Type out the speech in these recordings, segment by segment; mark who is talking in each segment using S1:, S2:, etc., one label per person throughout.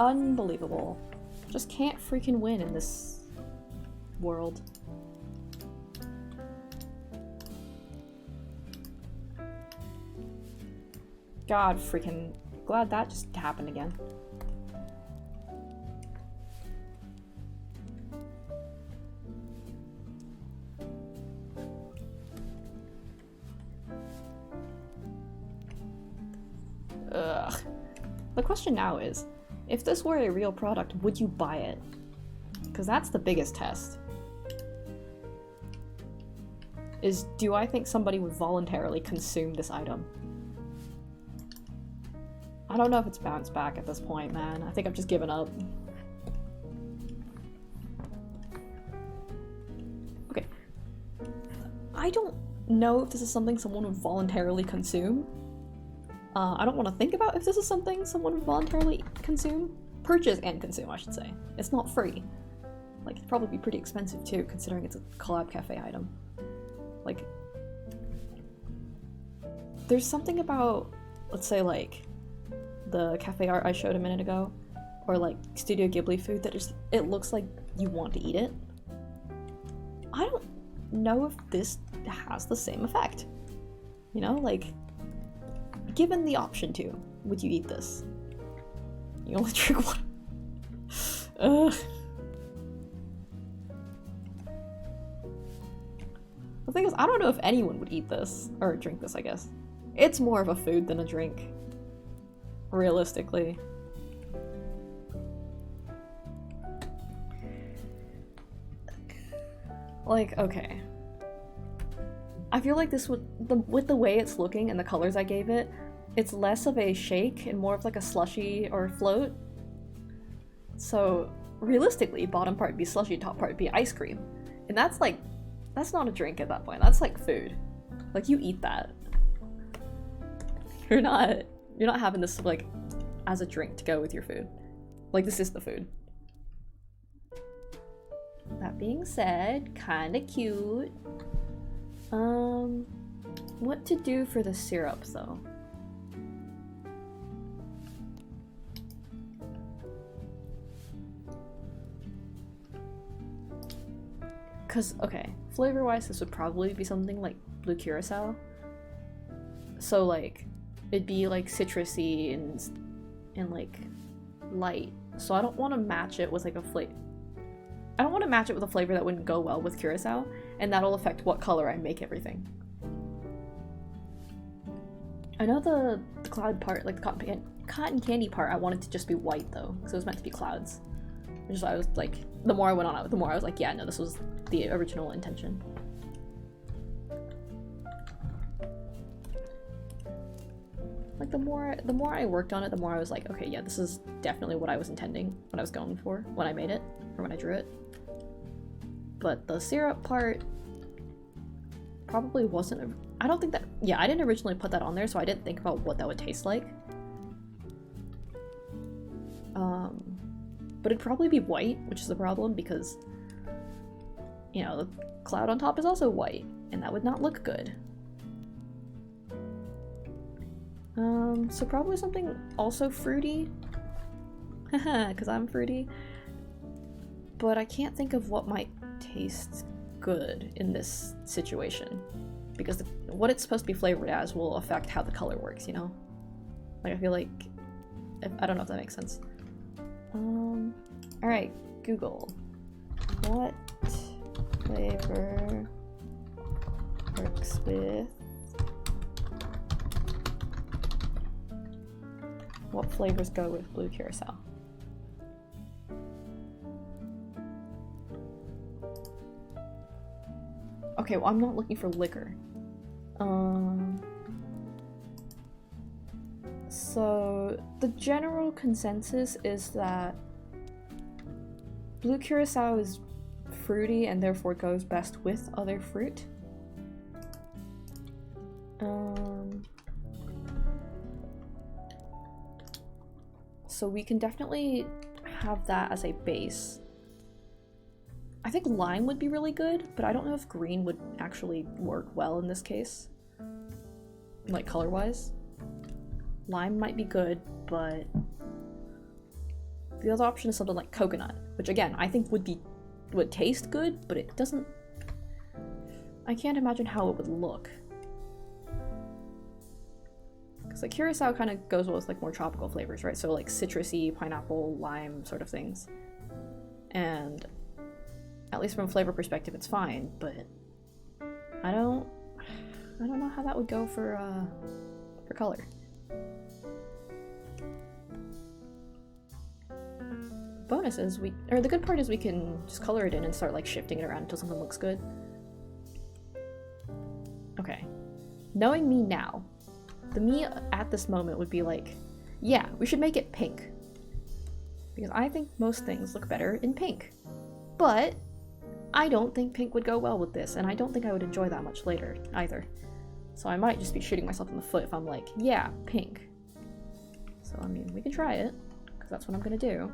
S1: unbelievable. Just can't freaking win in this world. God freaking glad that just happened again. Ugh. The question now is, if this were a real product, would you buy it? Because that's the biggest test. Is, do I think somebody would voluntarily consume this item? I don't know if it's bounced back at this point, man. I think I've just given up. Okay. I don't know if this is something someone would voluntarily consume. I don't want to think about if this is something someone would voluntarily consume. Purchase and consume, I should say. It's not free. Like, it'd probably be pretty expensive too, considering it's a collab cafe item. Like, there's something about, let's say, like, the cafe art I showed a minute ago, or like Studio Ghibli food that just, it looks like you want to eat it. I don't know if this has the same effect. You know, like, given the option to, would you eat this? You only drink one. Ugh. The thing is, I don't know if anyone would eat this, or drink this, I guess. It's more of a food than a drink. Realistically. Like, okay. I feel like this would, with the way it's looking and the colors I gave it, it's less of a shake and more of like a slushy or float. So realistically, bottom part would be slushy, top part would be ice cream. And that's like, that's not a drink at that point. That's like food. Like, you eat that. You're not having this like as a drink to go with your food. Like, this is the food. That being said, kinda cute. What to do for the syrups though? Cause, okay, flavor-wise, this would probably be something like blue curacao. So like, it'd be like citrusy and like light. So I don't want to match it with like a flavor. I don't want to match it with a flavor that wouldn't go well with curacao, and that'll affect what color I make everything. I know the cloud part, like the cotton candy part, I wanted to just be white though, because it was meant to be clouds. Which is why I was like, the more I went on it, the more I was like, yeah, no, this was the original intention. Like, the more I worked on it, the more I was like, okay, yeah, this is definitely what I was intending, what I was going for when I made it, or when I drew it. But the syrup part probably wasn't, I don't think that, yeah, I didn't originally put that on there, so I didn't think about what that would taste like. But it'd probably be white, which is the problem, because, you know, the cloud on top is also white, and that would not look good. So probably something also fruity. Haha, because I'm fruity. But I can't think of what might taste good in this situation. Because what it's supposed to be flavored as will affect how the color works, you know? Like, I feel like... I don't know if that makes sense. Alright, Google. What flavor works with... What flavors go with blue curacao? Okay, well, I'm not looking for liquor. So the general consensus is that blue curacao is fruity and therefore goes best with other fruit. So we can definitely have that as a base. I think lime would be really good, but I don't know if green would actually work well in this case. Like, color-wise. Lime might be good, but... The other option is something like coconut, which again, I think would taste good, but it doesn't... I can't imagine how it would look. Because like curacao kind of goes well with like more tropical flavors, right? So like citrusy, pineapple, lime sort of things. And at least from a flavor perspective, it's fine, but I don't know how that would go for color. Bonus is the good part is we can just color it in and start like shifting it around until something looks good. Okay. Knowing me now, the me at this moment would be like, yeah, we should make it pink. Because I think most things look better in pink. But I don't think pink would go well with this, and I don't think I would enjoy that much later either. So I might just be shooting myself in the foot if I'm like, yeah, pink. So I mean, we can try it, because that's what I'm gonna do.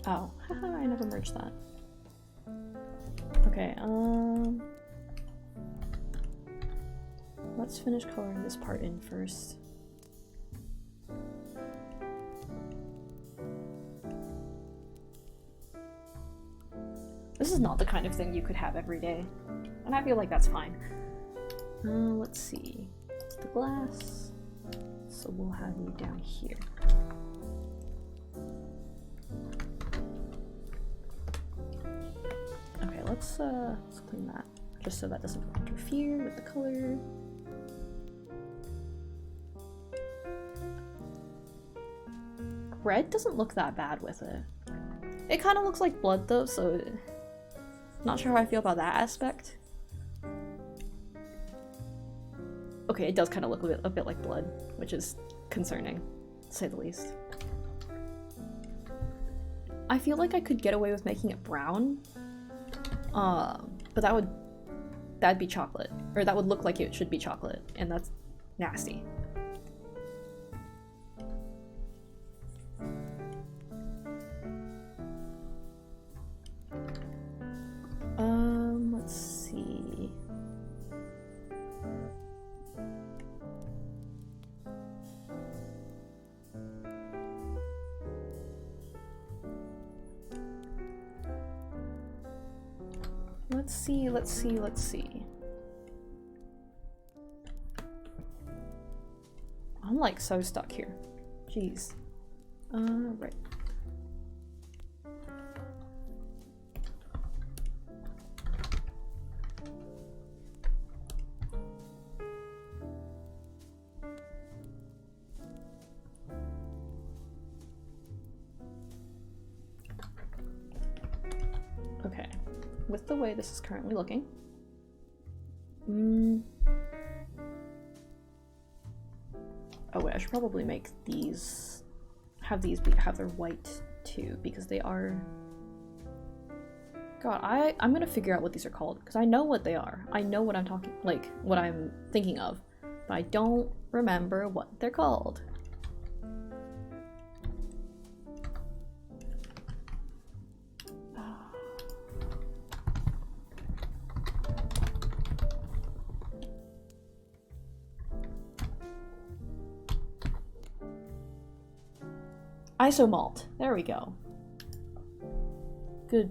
S1: Oh, haha, I never merged that. Okay, let's finish coloring this part in first. This is not the kind of thing you could have every day, and I feel like that's fine. Let's see. The glass. So we'll have you down here. Okay, let's clean that, just so that doesn't interfere with the color. Red doesn't look that bad with it. It kind of looks like blood though, so not sure how I feel about that aspect. Okay, it does kind of look a bit like blood, which is concerning, to say the least. I feel like I could get away with making it brown, but that'd be chocolate, or that would look like it should be chocolate, and that's nasty. Let's see. Let's see. I'm like so stuck here. Jeez. Right. Okay. With the way this is currently looking. Oh wait, I should probably make these have their white too, because they are... God, I'm gonna figure out what these are called, because I know what they are. I know what I'm what I'm thinking of, but I don't remember what they're called. Isomalt. There we go. Good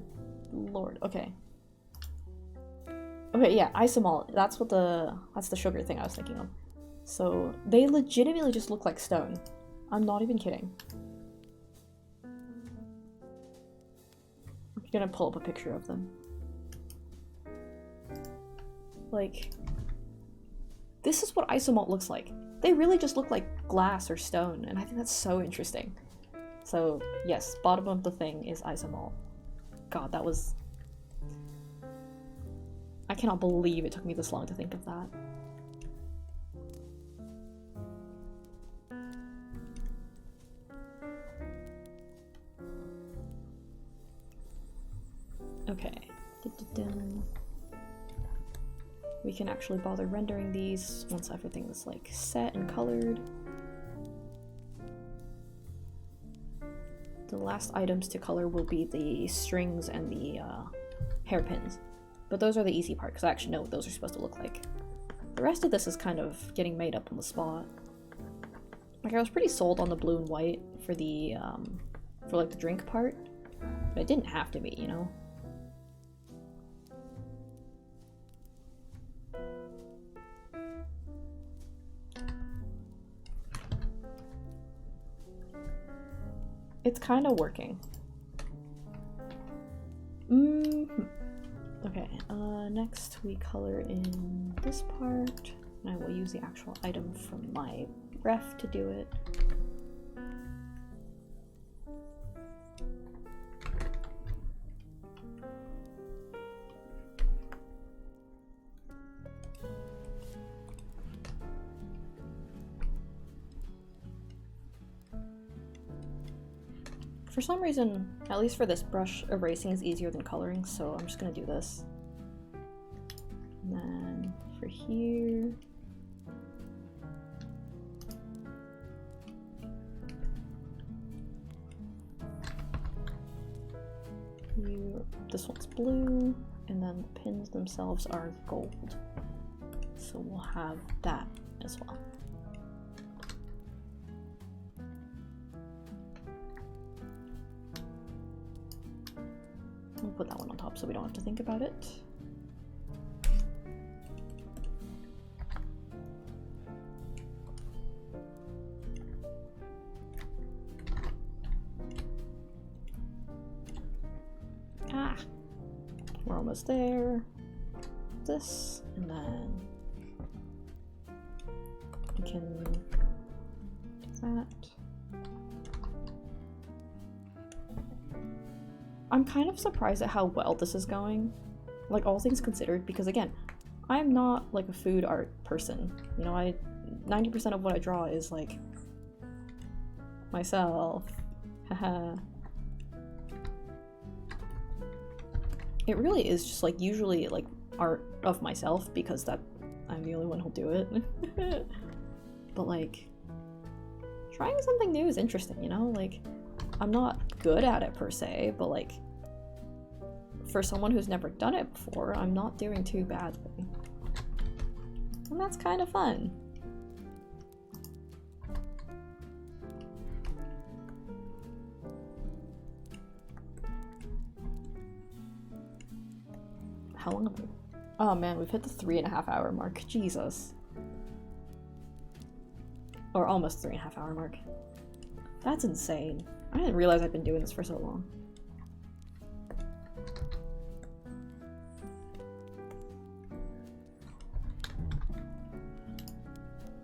S1: lord. Okay. Okay, yeah, isomalt. That's the sugar thing I was thinking of. So they legitimately just look like stone. I'm not even kidding. I'm gonna pull up a picture of them. Like, this is what isomalt looks like. They really just look like glass or stone, and I think that's so interesting. So, yes, bottom of the thing is isomalt. God, that was... I cannot believe it took me this long to think of that. Okay. We can actually bother rendering these once everything is like set and colored. The last items to color will be the strings and the hairpins. But those are the easy part, because I actually know what those are supposed to look like. The rest of this is kind of getting made up on the spot. Like, I was pretty sold on the blue and white for the, for like the drink part. But it didn't have to be, you know? It's kind of working. Okay, next we color in this part, and I will use the actual item from my ref to do it. For some reason, at least for this brush, erasing is easier than coloring, so I'm just gonna do this. And then for here... here, this one's blue, and then the pins themselves are gold. So we'll have that as well. We'll put that one on top so we don't have to think about it. Ah! We're almost there. This, and then we can do that. I'm kind of surprised at how well this is going, like all things considered, because again, I'm not like a food art person. You know, 90% of what I draw is like myself. Haha. It really is just like usually like art of myself because that I'm the only one who'll do it. But like trying something new is interesting, you know? Like I'm not good at it per se, but like for someone who's never done it before, I'm not doing too badly. And that's kind of fun. How long have we... Oh man, we've hit the 3.5 hour mark. Jesus. Or almost 3.5 hour mark. That's insane. I didn't realize I've been doing this for so long.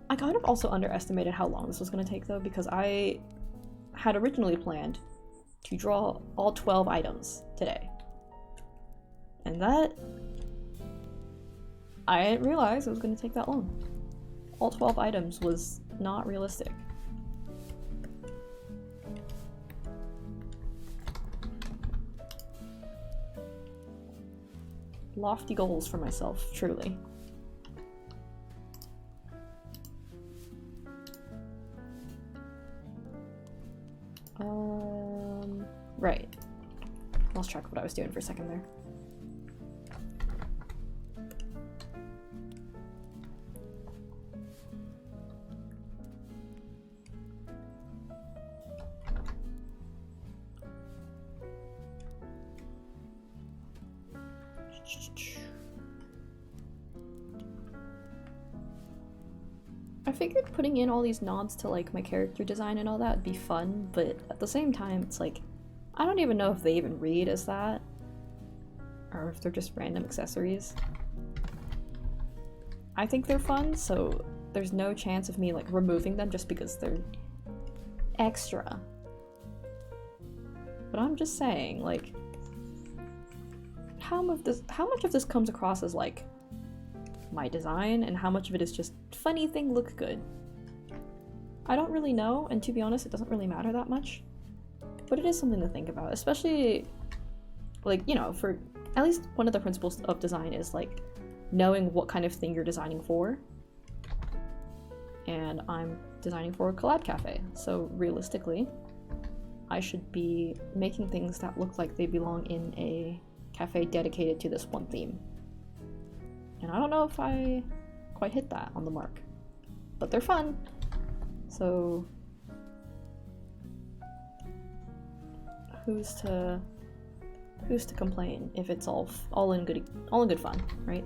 S1: I kind of also underestimated how long this was going to take though, because I had originally planned to draw all 12 items today. And that... I didn't realize it was going to take that long. All 12 items was not realistic. Lofty goals for myself, truly. Right. Lost track of what I was doing for a second there. I figured putting in all these nods to like my character design and all that would be fun, but at the same time it's like I don't even know if they even read as that or if they're just random accessories. I think they're fun, so there's no chance of me like removing them just because they're extra. But I'm just saying, like, how much of this comes across as like my design and how much of it is just funny thing look good? I don't really know, and to be honest, it doesn't really matter that much. But it is something to think about, especially like, you know, for at least one of the principles of design is like knowing what kind of thing you're designing for. And I'm designing for a collab cafe, so realistically, I should be making things that look like they belong in a cafe dedicated to this one theme. And I don't know if I quite hit that on the mark, but they're fun. So who's to complain if it's all in good fun, right?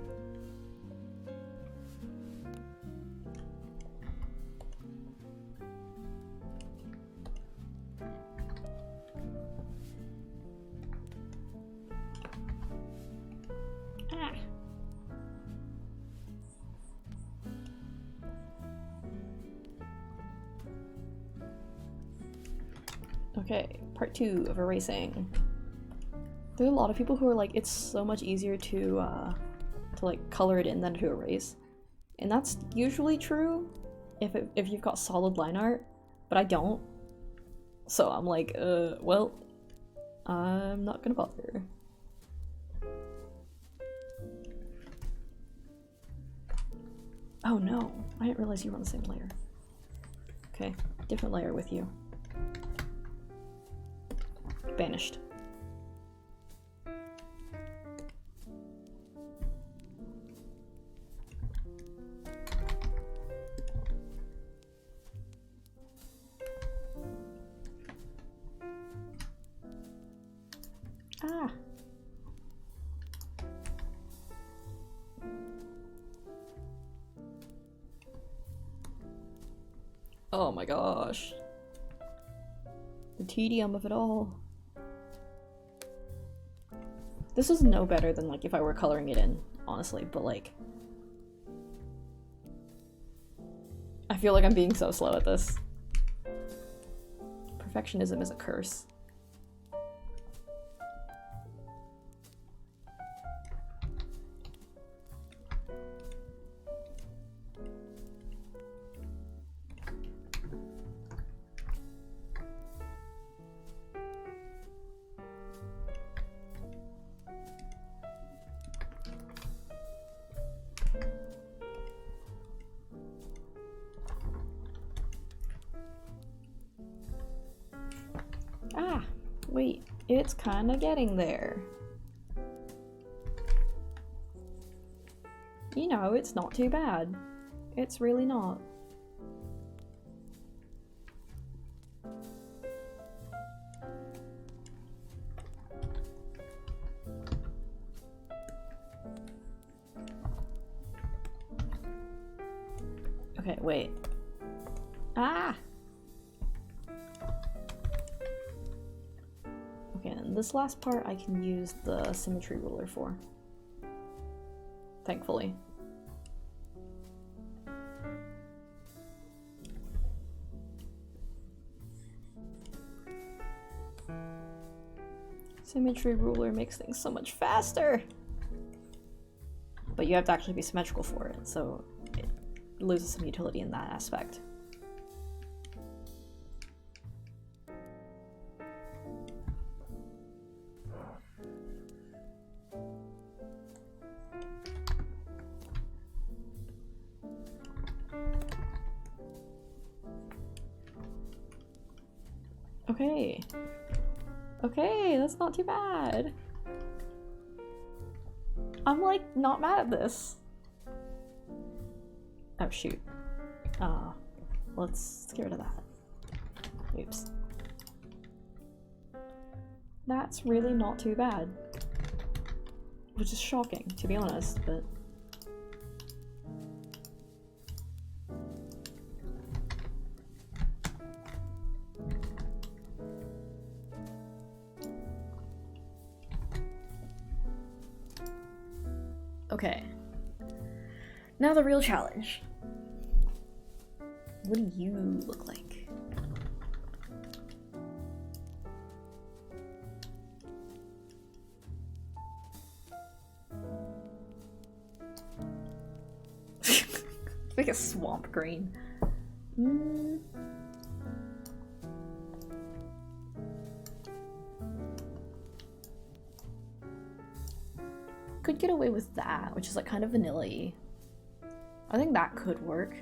S1: Okay, part 2 of erasing. There are a lot of people who are like, it's so much easier to like color it in than to erase. And that's usually true if you've got solid line art, but I don't. So I'm like, well, I'm not gonna bother. Oh no, I didn't realize you were on the same layer. Okay, different layer with you. Banished. Ah. Oh my gosh. The tedium of it all. This is no better than like if I were coloring it in, honestly, but like I feel like I'm being so slow at this. Perfectionism is a curse. Ah, wait, it's kind of getting there. You know, it's not too bad. It's really not. Okay, wait. Ah! Okay, and this last part I can use the symmetry ruler for. Thankfully. Symmetry ruler makes things so much faster! But you have to actually be symmetrical for it, so it loses some utility in that aspect. Okay. Okay, that's not too bad. I'm like not mad at this. Oh shoot. Let's get rid of that. Oops. That's really not too bad. Which is shocking, to be honest, but... Okay. Now the real challenge. What do you look like? Like a swamp green. Could get away with that, which is like kind of vanilla-y. I think that could work.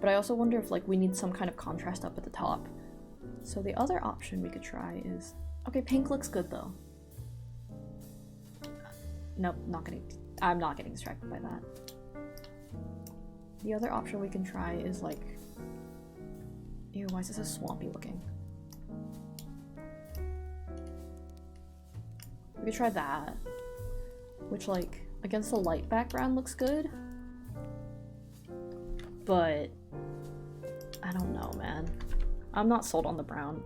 S1: But I also wonder if like we need some kind of contrast up at the top. So the other option we could try is, okay, pink looks good though. Nope, I'm not getting distracted by that. The other option we can try is like, ew, why is this so swampy looking? We could try that, which like against the light background looks good, but I don't know, man. I'm not sold on the brown.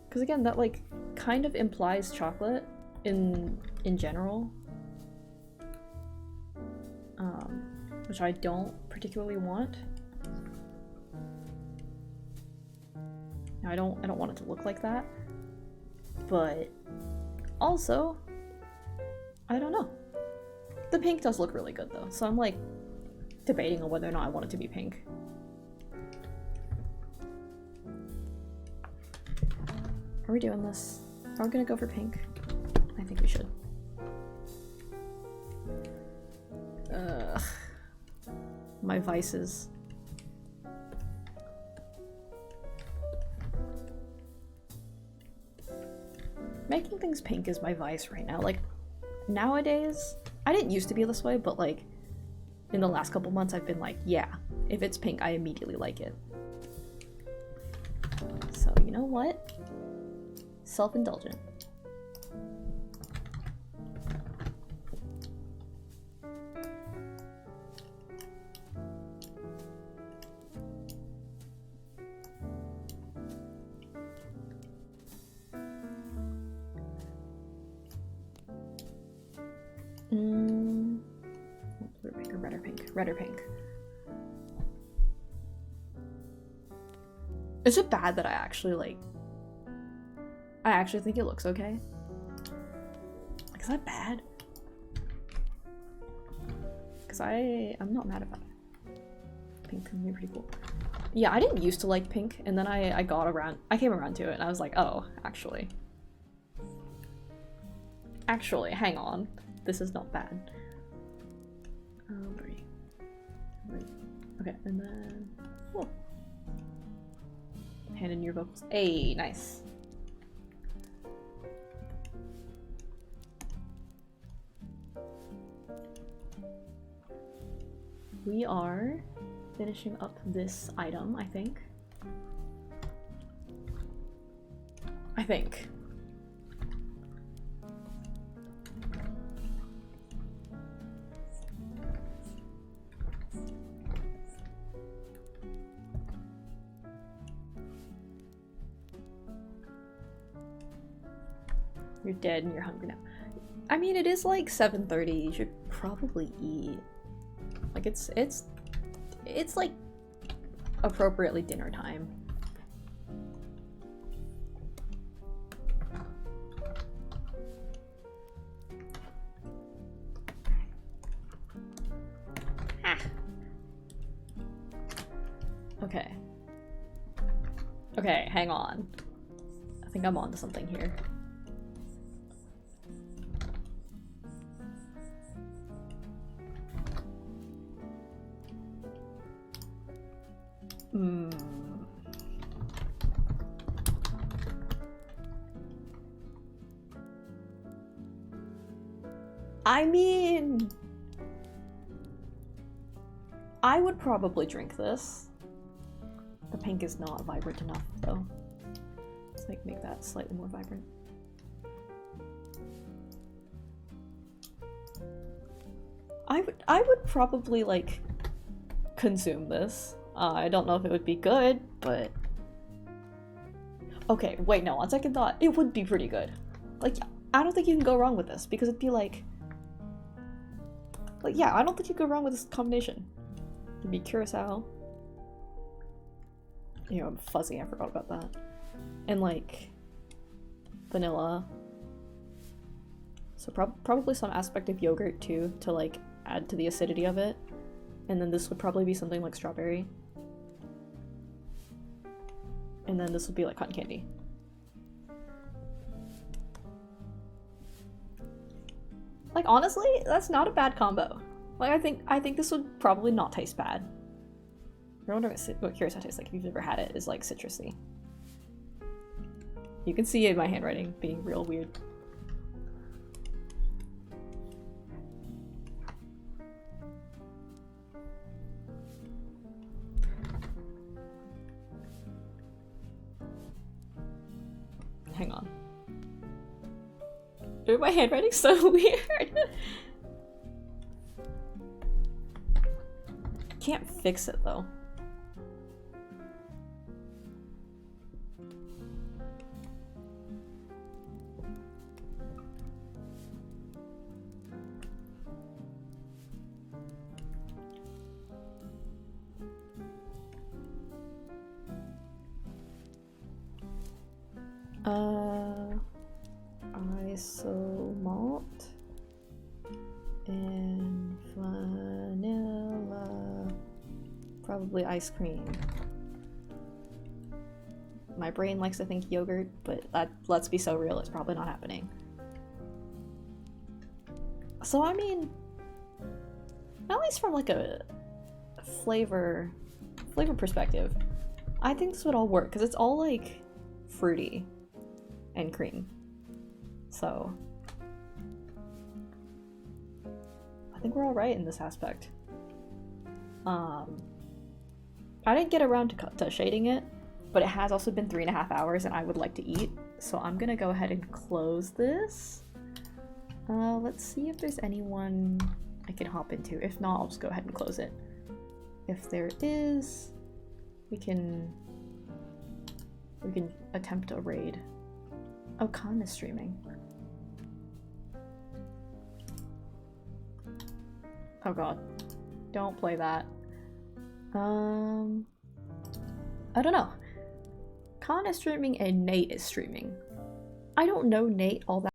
S1: Because again, that like kind of implies chocolate in general, which I don't particularly want. Now, I don't want it to look like that, but also, I don't know. The pink does look really good though, so I'm like debating on whether or not I want it to be pink. Are we doing this? Are we gonna go for pink? I think we should. Ugh. My vices. Making things pink is my vice right now. Like, nowadays, I didn't used to be this way, but like, in the last couple months I've been like, yeah, if it's pink, I immediately like it. So, you know what? Self-indulgent. Blue pink or red or pink? Red or pink? Is it bad that I actually think it looks okay? Like, is that bad? Because I'm not mad about it. Pink can be pretty cool. Yeah, I didn't used to like pink, and then I came around to it, and I was like, oh, actually, hang on. This is not bad. Okay, and then, whoa. Hand in your vocals. Hey, nice. We are finishing up this item, I think. You're dead and you're hungry now. I mean, it is like 7:30. You should probably eat. Like, it's like appropriately dinner time. Ah. Okay. Okay, hang on. I think I'm onto something here. I mean, I would probably drink this. The pink is not vibrant enough, though. Let's make that slightly more vibrant. I would probably like consume this. I don't know if it would be good, but okay. Wait, no. On second thought, it would be pretty good. Like, I don't think you can go wrong with this because it'd be like yeah, I don't think you can go wrong with this combination. It'd be curacao. You know, I'm fuzzy. I forgot about that. And like vanilla. So probably some aspect of yogurt too to like add to the acidity of it. And then this would probably be something like strawberry. And then this would be like cotton candy. Like, honestly, that's not a bad combo. Like, I think this would probably not taste bad. I wonder what curacao tastes like if you've ever had it. Is like citrusy. You can see it in my handwriting being real weird. Hang on. Dude, my handwriting's so weird. Can't fix it though. Iso malt and vanilla, probably ice cream. My brain likes to think yogurt, but let's be so real, it's probably not happening. So I mean, at least from like a flavor perspective, I think this would all work because it's all like fruity and cream. So I think we're all right in this aspect. I didn't get around to shading it, but it has also been 3.5 hours and I would like to eat, so I'm gonna go ahead and close this. Let's see if there's anyone I can hop into. If not, I'll just go ahead and close it. If there is, we can attempt a raid. Oh, Khan is streaming. Oh god. Don't play that. I don't know. Khan is streaming and Nate is streaming. I don't know Nate all that